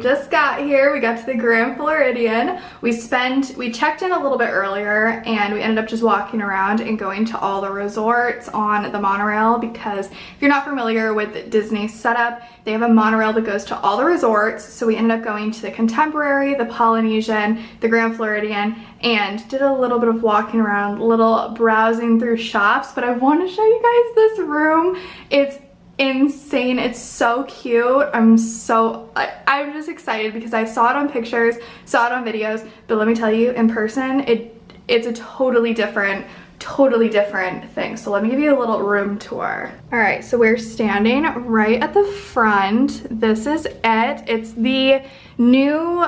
just got here. We got to the Grand Floridian. We checked in a little bit earlier and we ended up just walking around and going to all the resorts on the monorail, because if you're not familiar with Disney's setup, they have a monorail that goes to all the resorts. So we ended up going to the Contemporary, the Polynesian, the Grand Floridian, and did a little bit of walking around, little browsing through shops. But I want to show you guys this room. It's insane. It's so cute. I'm just excited because I saw it on pictures, saw it on videos, but let me tell you, in person, it's a totally different thing. So let me give you a little room tour. All right, so we're standing right at the front. This is it. It's the new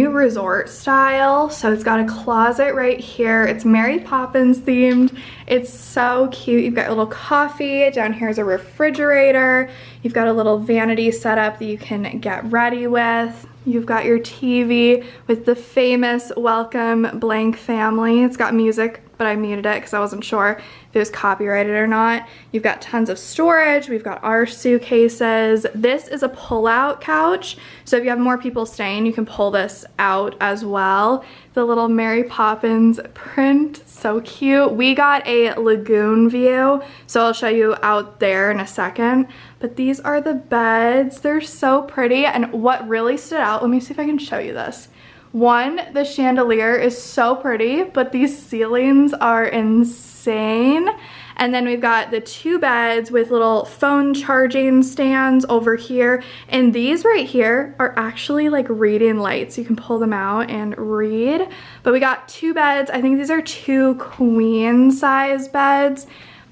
resort style. So it's got a closet right here. It's Mary Poppins themed. It's so cute. You've got a little coffee. Down here is a refrigerator. You've got a little vanity setup that you can get ready with. You've got your TV with the famous Welcome Blank family. It's got music, but I muted it because I wasn't sure if it was copyrighted or not. You've got tons of storage. We've got our suitcases. This is a pull-out couch. So if you have more people staying, you can pull this out as well. The little Mary Poppins print, so cute. We got a lagoon view, so I'll show you out there in a second. But these are the beds. They're so pretty. And what really stood out, let me see if I can show you this. One, the chandelier is so pretty, but these ceilings are insane. And then we've got the two beds with little phone charging stands over here. And these right here are actually like reading lights. You can pull them out and read. But we got two beds. I think these are two queen size beds,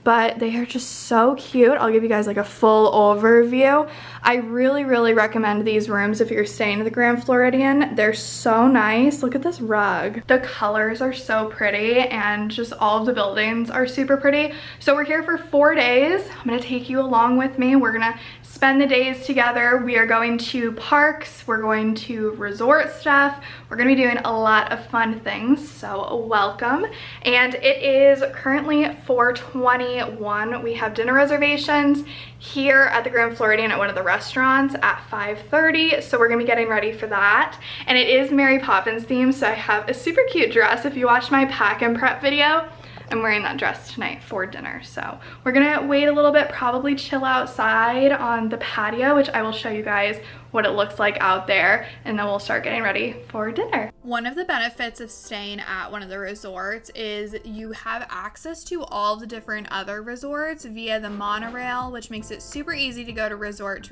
but they are just so cute. I'll give you guys like a full overview. I really recommend these rooms if you're staying at the Grand Floridian. They're so nice. Look at this rug. The colors are so pretty and just all of the buildings are super pretty. So we're here for 4 days. I'm gonna take you along with me. We're gonna spend the days together. We are going to parks, we're going to resort stuff. We're gonna be doing a lot of fun things, so welcome. And it is currently 4:21. We have dinner reservations here at the Grand Floridian at one of the restaurants at 5:30, so we're gonna be getting ready for that. And it is Mary Poppins themed, so I have a super cute dress. If you watched my pack and prep video, I'm wearing that dress tonight for dinner. So we're gonna wait a little bit, probably chill outside on the patio, which I will show you guys what it looks like out there, and then we'll start getting ready for dinner. One of the benefits of staying at one of the resorts is you have access to all the different other resorts via the monorail, which makes it super easy to go to resort.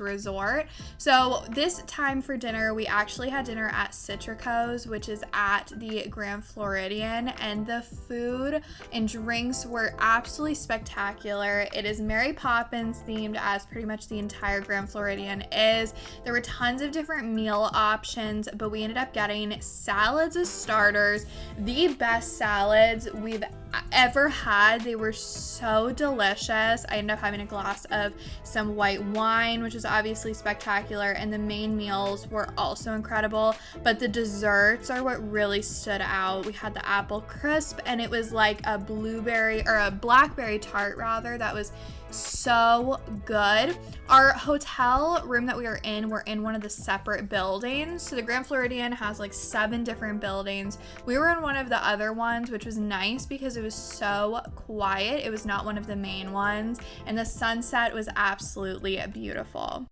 So this time for dinner, we actually had dinner at Citrico's, which is at the Grand Floridian, and the food and drinks were absolutely spectacular. It is Mary Poppins themed, as pretty much the entire Grand Floridian is. There were tons of different meal options, but we ended up getting salads as starters. The best salads we've ever had. They were so delicious. I ended up having a glass of some white wine, which is obviously spectacular, and the main meals were also incredible, but the desserts are what really stood out. We had the apple crisp, and it was like a blueberry or a blackberry tart rather, that was so good. Our hotel room that we're in one of the separate buildings. So the Grand Floridian has like 7 different buildings. We were in one of the other ones, which was nice because it was so quiet. It was not one of the main ones, and the sunset was absolutely beautiful.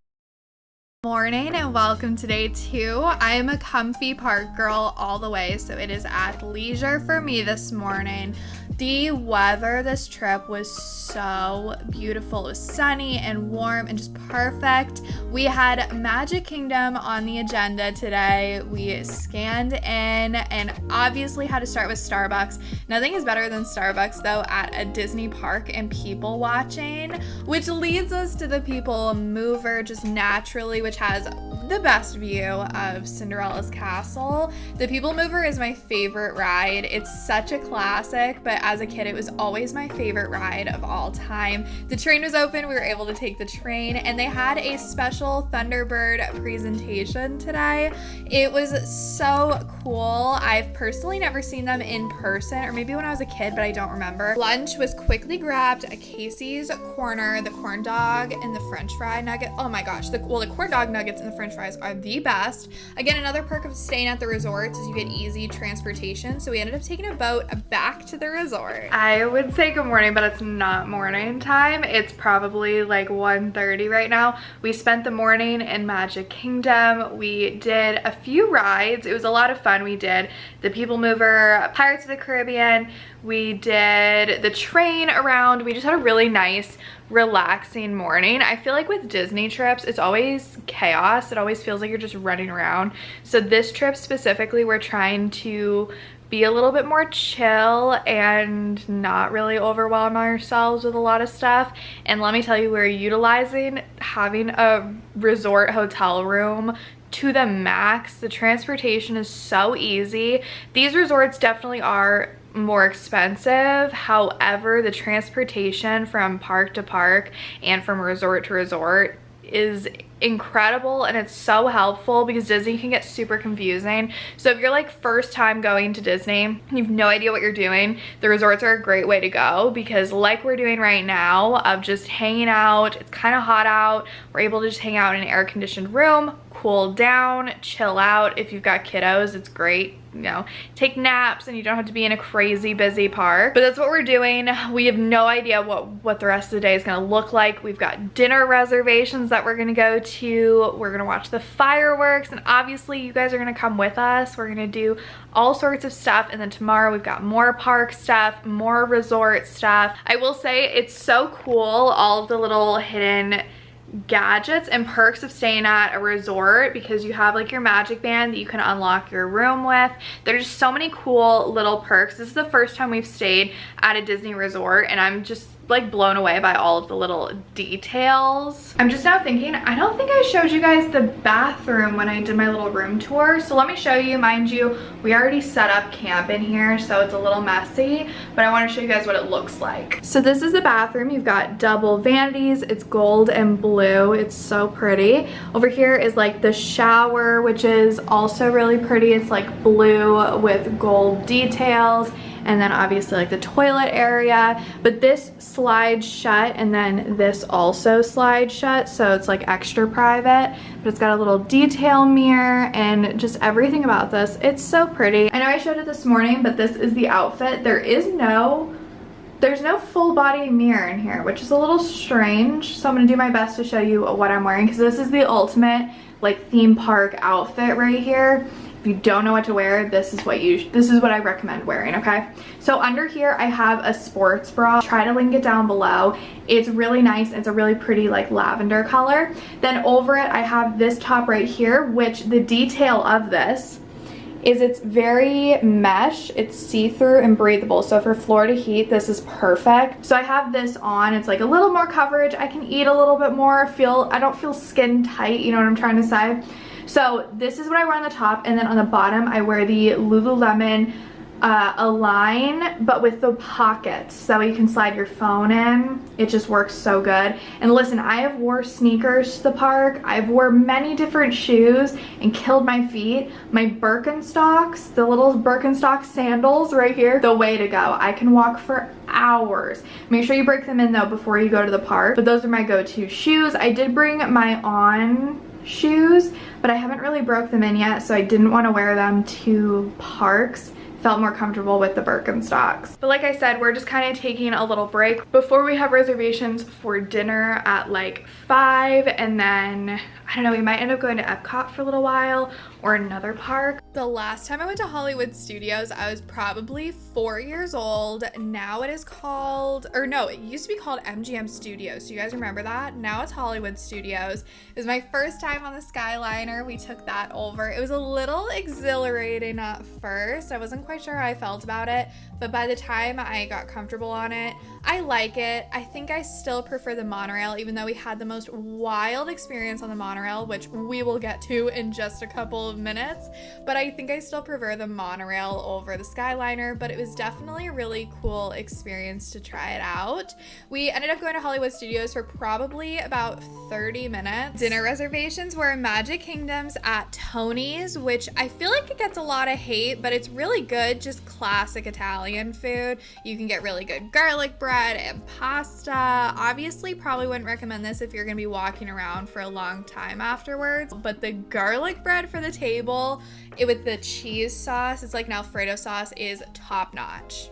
Morning and welcome to day 2. I am a comfy park girl all the way, so it is athleisure for me this morning. The weather this trip was so beautiful. It was sunny and warm and just perfect. We had Magic Kingdom on the agenda today. We scanned in and obviously had to start with Starbucks. Nothing is better than Starbucks though at a Disney park and people watching, which leads us to the People Mover just naturally, which has the best view of Cinderella's castle. The People Mover is my favorite ride. It's such a classic, but as a kid, it was always my favorite ride of all time. The train was open, we were able to take the train, and they had a special Thunderbird presentation today. It was so cool. I've personally never seen them in person, or maybe when I was a kid, but I don't remember. Lunch was quickly grabbed at Casey's Corner, the corn dog and the french fry nugget. Oh my gosh, the corn dog nuggets and the french fries are the best. Again, another perk of staying at the resorts is you get easy transportation. So we ended up taking a boat back to the resort. I would say good morning, but it's not morning time. It's probably like 1:30 right now. We spent the morning in Magic Kingdom. We did a few rides. It was a lot of fun. We did the People Mover, Pirates of the Caribbean. We did the train around. We just had a really nice, relaxing morning. I feel like with Disney trips, it's always chaos. It always feels like you're just running around. So this trip specifically, we're trying to be a little bit more chill and not really overwhelm ourselves with a lot of stuff. And let me tell you, we're utilizing having a resort hotel room to the max. The transportation is so easy. These resorts definitely are more expensive. However, the transportation from park to park and from resort to resort is incredible, and it's so helpful because Disney can get super confusing. So if you're like first time going to Disney and you've no idea what you're doing, the resorts are a great way to go, because like we're doing right now of just hanging out, it's kind of hot out, we're able to just hang out in an air-conditioned room, cool down, chill out. If you've got kiddos, it's great, you know, take naps and you don't have to be in a crazy busy park. But that's what we're doing. We have no idea what the rest of the day is going to look like. We've got dinner reservations that we're going to go to. We're going to watch the fireworks, and obviously you guys are going to come with us. We're going to do all sorts of stuff, and then tomorrow we've got more park stuff, more resort stuff. I will say it's so cool, all of the little hidden gadgets and perks of staying at a resort, because you have like your magic band that you can unlock your room with. There's just so many cool little perks. This is the first time we've stayed at a Disney resort, and I'm just like blown away by all of the little details. I'm just now thinking, I don't think I showed you guys the bathroom when I did my little room tour. So let me show you. Mind you, we already set up camp in here, so it's a little messy, but I want to show you guys what it looks like. So this is the bathroom. You've got double vanities. It's gold and blue. It's so pretty. Over here is like the shower, which is also really pretty. It's like blue with gold details. And then obviously like the toilet area, but this slides shut, and then this also slides shut, so it's like extra private, but it's got a little detail mirror and just everything about this. It's so pretty. I know I showed it this morning, but this is the outfit. There's no full body mirror in here, which is a little strange, so I'm gonna do my best to show you what I'm wearing, because this is the ultimate like theme park outfit right here. If you don't know what to wear, this is what I recommend wearing, okay? So under here, I have a sports bra. Try to link it down below. It's really nice. It's a really pretty like lavender color. Then over it, I have this top right here, which the detail of this is it's very mesh. It's see-through and breathable. So for Florida heat, this is perfect. So I have this on. It's like a little more coverage. I can eat a little bit more. I don't feel skin tight, you know what I'm trying to say? So this is what I wear on the top, and then on the bottom I wear the Lululemon Align, but with the pockets, so you can slide your phone in. It just works so good. And listen, I have wore sneakers to the park. I've wore many different shoes and killed my feet. My Birkenstocks, the little Birkenstock sandals right here, the way to go. I can walk for hours. Make sure you break them in though before you go to the park. But those are my go-to shoes. I did bring my On shoes, but I haven't really broke them in yet, so I didn't want to wear them to parks. Felt more comfortable with the Birkenstocks. But like I said, we're just kind of taking a little break before we have reservations for dinner at like 5, and then I don't know, we might end up going to Epcot for a little while or another park. The last time I went to Hollywood Studios, I was probably 4 years old. Now it is called, or no, it used to be called MGM Studios. Do you guys remember that? Now it's Hollywood Studios. It was my first time on the Skyliner. We took that over. It was a little exhilarating at first. I wasn't quite sure how I felt about it, but by the time I got comfortable on it, I like it. I think I still prefer the monorail, even though we had the most wild experience on the monorail, which we will get to in just a couple couple of minutes, but I think I still prefer the monorail over the Skyliner, but it was definitely a really cool experience to try it out. We ended up going to Hollywood Studios for probably about 30 minutes. Dinner reservations were Magic Kingdoms at Tony's, which I feel like it gets a lot of hate, but it's really good, just classic Italian food. You can get really good garlic bread and pasta. Obviously, probably wouldn't recommend this if you're gonna be walking around for a long time afterwards, but the garlic bread for the table, with the cheese sauce, it's like an Alfredo sauce, is top notch.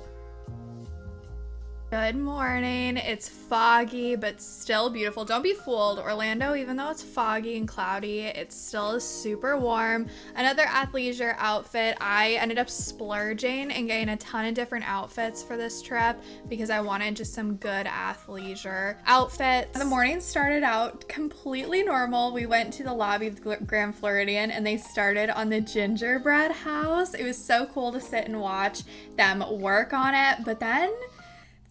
Good morning. It's foggy, but still beautiful. Don't be fooled. Orlando, even though it's foggy and cloudy, it still is super warm. Another athleisure outfit. I ended up splurging and getting a ton of different outfits for this trip because I wanted just some good athleisure outfits. The morning started out completely normal. We went to the lobby of Grand Floridan and they started on the gingerbread house. It was so cool to sit and watch them work on it, but then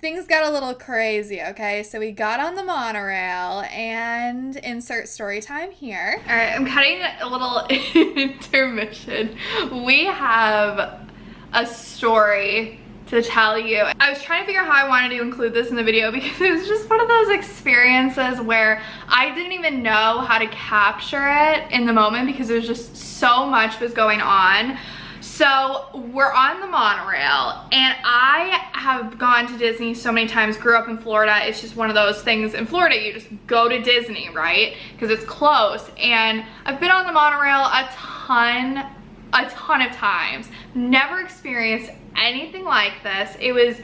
things got a little crazy, okay? So we got on the monorail and insert story time here. All right, I'm cutting a little intermission. We have a story to tell you. I was trying to figure out how I wanted to include this in the video because it was just one of those experiences where I didn't even know how to capture it in the moment because there was just so much was going on. So we're on the monorail and I have gone to Disney so many times, grew up in Florida. It's just one of those things in Florida, you just go to Disney, right? Because it's close. And I've been on the monorail a ton of times. Never experienced anything like this. It was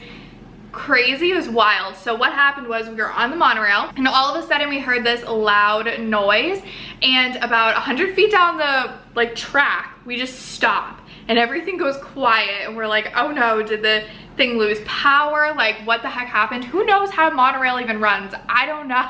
crazy, it was wild. So what happened was we were on the monorail and all of a sudden we heard this loud noise and about 100 feet down the track, we just stop. And everything goes quiet and we're like, oh no, did the thing lose power? Like, what the heck happened? Who knows how a monorail even runs? I don't know.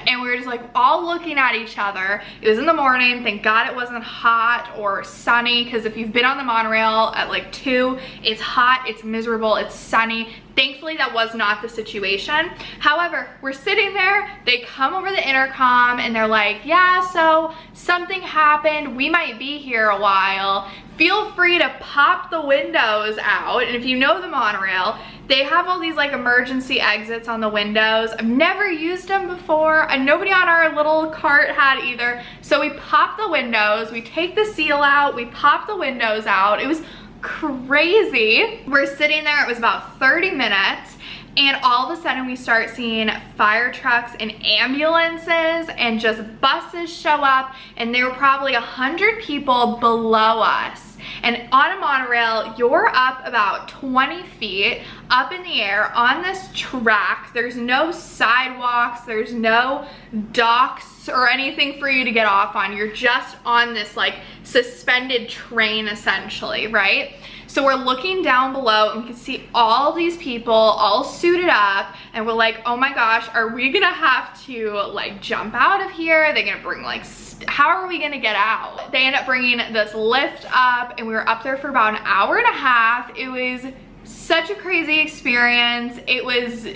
And we were just like all looking at each other. It was in the morning. Thank God it wasn't hot or sunny, because if you've been on the monorail at like 2, it's hot, it's miserable, it's sunny. Thankfully that was not the situation. However, we're sitting there, they come over the intercom and they're like, yeah, so something happened, we might be here a while. Feel free to pop the windows out. And if you know the monorail, they have all these like emergency exits on the windows. I've never used them before, and nobody on our little cart had either. So we pop the windows, we take the seal out, we pop the windows out. It was crazy. We're sitting there, it was about 30 minutes, and all of a sudden we start seeing fire trucks and ambulances and just buses show up, and there were probably 100 people below us. And on a monorail, you're up about 20 feet up in the air on this track. There's no sidewalks, there's no docks or anything for you to get off on. You're just on this like suspended train essentially, right? So we're looking down below and we can see all these people all suited up, and we're like, oh my gosh, are we gonna have to like jump out of here? Are they gonna bring like, how are we gonna get out? They end up bringing this lift up, and we were up there for about an hour and a half. It was such a crazy experience. It was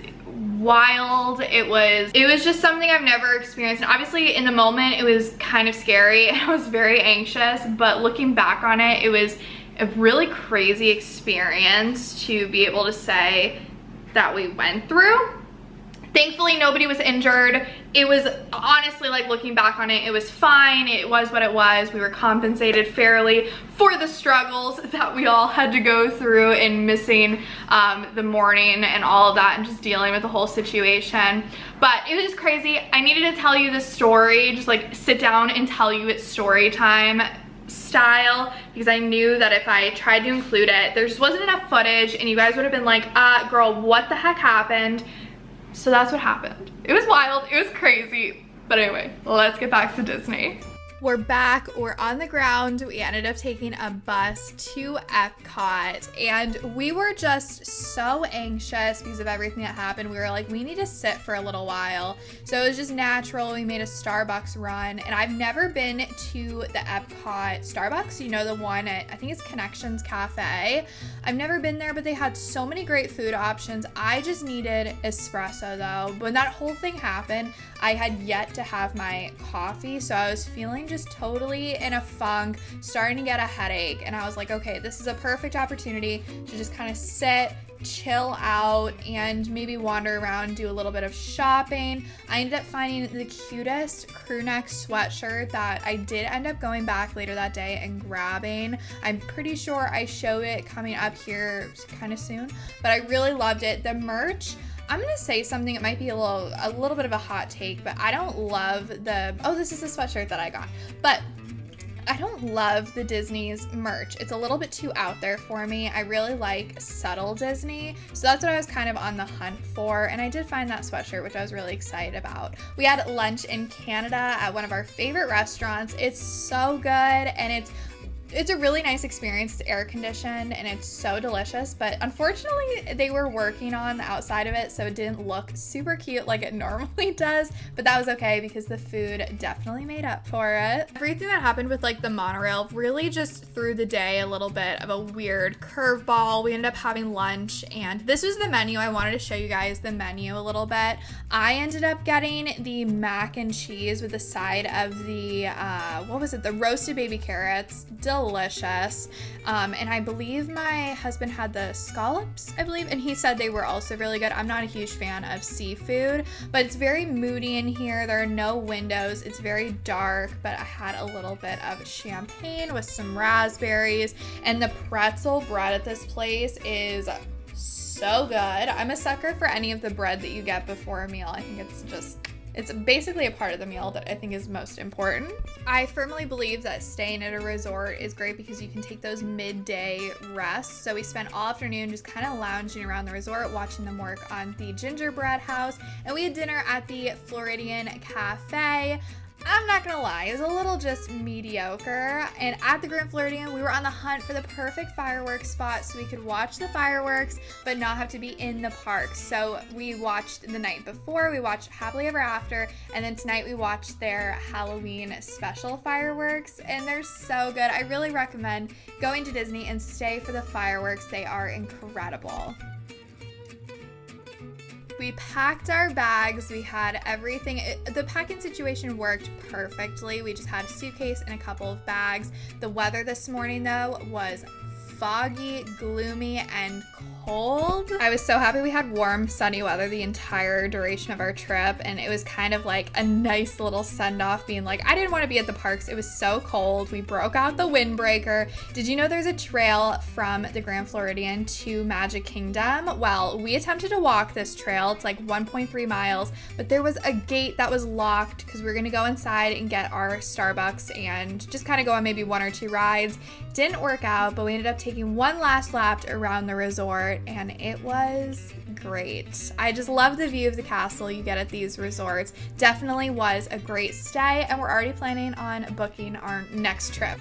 wild. It was just something I've never experienced. And obviously in the moment it was kind of scary and I was very anxious, but looking back on it, it was a really crazy experience to be able to say that we went through. Thankfully, nobody was injured. It was honestly, like looking back on it, it was fine. It was what it was. We were compensated fairly for the struggles that we all had to go through in missing the morning and all of that and just dealing with the whole situation. But it was just crazy. I needed to tell you this story, just like sit down and tell you it's story time style, because I knew that if I tried to include it, there just wasn't enough footage and you guys would have been like, girl, what the heck happened? So that's what happened. It was wild, it was crazy. But anyway, let's get back to Disney. We're back, we're on the ground. We ended up taking a bus to Epcot, and we were just so anxious because of everything that happened. We were like, we need to sit for a little while. So it was just natural. We made a Starbucks run, and I've never been to the Epcot Starbucks, you know, the one at, I think it's Connections Cafe. I've never been there, but they had so many great food options. I just needed espresso though. When that whole thing happened, I had yet to have my coffee, so I was feeling just totally in a funk, starting to get a headache. And I was like, okay, this is a perfect opportunity to just kind of sit, chill out, and maybe wander around, do a little bit of shopping. I ended up finding the cutest crew neck sweatshirt that I did end up going back later that day and grabbing. I'm pretty sure I show it coming up here kind of soon, but I really loved it. The merch, I'm gonna say something, it might be a little bit of a hot take, but I don't love this is the sweatshirt that I got, but I don't love the Disney's merch. It's a little bit too out there for me. I really like subtle Disney. So that's what I was kind of on the hunt for. And I did find that sweatshirt, which I was really excited about. We had lunch in Canada at one of our favorite restaurants. It's so good, and it's a really nice experience. It's air conditioned and it's so delicious, but unfortunately they were working on the outside of it, so it didn't look super cute like it normally does, but that was okay because the food definitely made up for it. Everything that happened with like the monorail really just threw the day a little bit of a weird curveball. We ended up having lunch, and this was the menu. I wanted to show you guys the menu a little bit. I ended up getting the mac and cheese with the side of the, the roasted baby carrots. Delicious. And I believe my husband had the scallops, and he said they were also really good. I'm not a huge fan of seafood, but it's very moody in here. There are no windows. It's very dark, but I had a little bit of champagne with some raspberries, and the pretzel bread at this place is so good. I'm a sucker for any of the bread that you get before a meal. I think it's basically a part of the meal that I think is most important. I firmly believe that staying at a resort is great because you can take those midday rests. So we spent all afternoon just kind of lounging around the resort, watching them work on the gingerbread house, and we had dinner at the Floridan Cafe. I'm not gonna lie, it was a little just mediocre. And at the Grand Floridian, we were on the hunt for the perfect fireworks spot so we could watch the fireworks but not have to be in the park. So we watched the night before, we watched Happily Ever After, and then tonight we watched their Halloween special fireworks, and they're so good. I really recommend going to Disney and stay for the fireworks. They are incredible. We packed our bags, we had everything. The packing situation worked perfectly. We just had a suitcase and a couple of bags. The weather this morning, though, was foggy, gloomy, and cold. I was so happy we had warm, sunny weather the entire duration of our trip, and it was kind of like a nice little send-off, being like, I didn't want to be at the parks. It was so cold. We broke out the windbreaker. Did you know there's a trail from the Grand Floridian to Magic Kingdom? Well, we attempted to walk this trail. It's like 1.3 miles, but there was a gate that was locked because we were going to go inside and get our Starbucks and just kind of go on maybe one or two rides. Didn't work out, but we ended up taking one last lap around the resort, and it was great. I just love the view of the castle you get at these resorts. Definitely was a great stay, and we're already planning on booking our next trip.